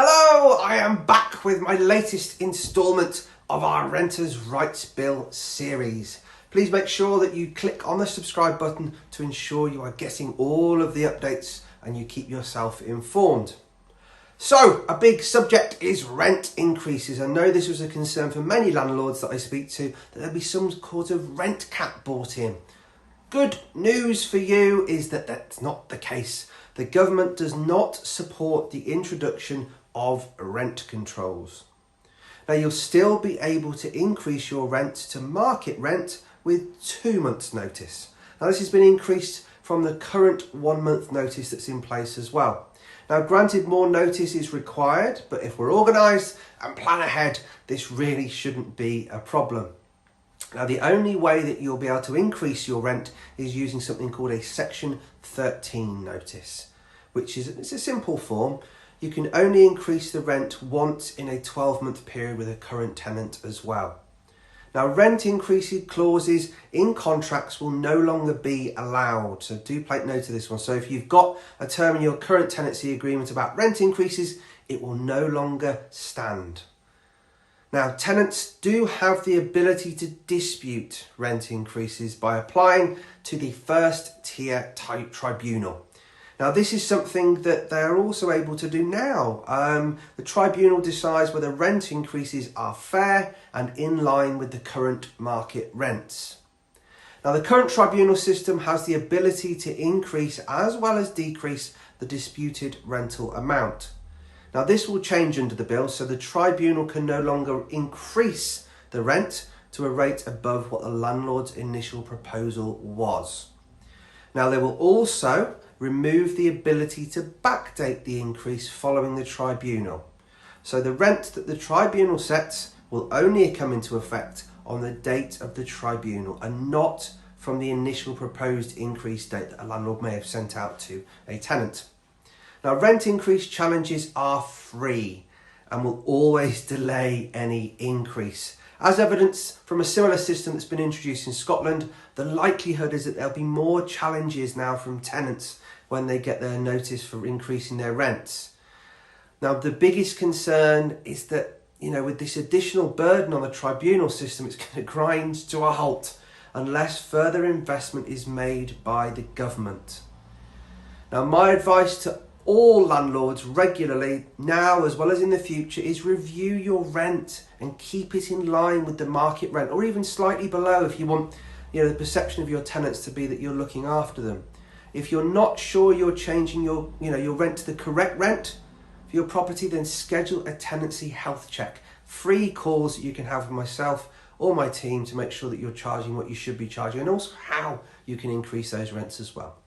Hello, I am back with my latest instalment of our Renters' Rights Bill series. Please make sure that you click on the subscribe button to ensure you are getting all of the updates and you keep yourself informed. So, a big subject is rent increases. I know this was a concern for many landlords that I speak to, that there'll be some sort of rent cap brought in. Good news for you is that that's not the case. The government does not support the introduction of rent controls. Now, you'll still be able to increase your rent to market rent with 2 months' notice. Now, this has been increased from the current 1 month notice that's in place as well. Now, granted, more notice is required, but if we're organised and plan ahead, this really shouldn't be a problem. Now, the only way that you'll be able to increase your rent is using something called a Section 13 notice, which is it's a simple form. You can only increase the rent once in a 12-month period with a current tenant as well. Now, rent increasing clauses in contracts will no longer be allowed. So do take note of this one. So if you've got a term in your current tenancy agreement about rent increases, it will no longer stand. Now, tenants do have the ability to dispute rent increases by applying to the first tier type tribunal. Now, this is something that they're also able to do now. The tribunal decides whether rent increases are fair and in line with the current market rents. Now, the current tribunal system has the ability to increase as well as decrease the disputed rental amount. Now, this will change under the bill, so the tribunal can no longer increase the rent to a rate above what the landlord's initial proposal was. Now, they will also remove the ability to backdate the increase following the tribunal. So the rent that the tribunal sets will only come into effect on the date of the tribunal and not from the initial proposed increase date that a landlord may have sent out to a tenant. Now, rent increase challenges are free and will always delay any increase. As evidence from a similar system that's been introduced in Scotland, the likelihood is that there'll be more challenges now from tenants when they get their notice for increasing their rents. Now, the biggest concern is that, with this additional burden on the tribunal system, it's going to grind to a halt unless further investment is made by the government. Now, my advice to all landlords regularly, now as well as in the future, is review your rent and keep it in line with the market rent, or even slightly below if you want the perception of your tenants to be that you're looking after them. If you're not sure you're changing your rent to the correct rent for your property, then schedule a Tenancy Health Check. Free calls that you can have with myself or my team to make sure that you're charging what you should be charging, and also how you can increase those rents as well.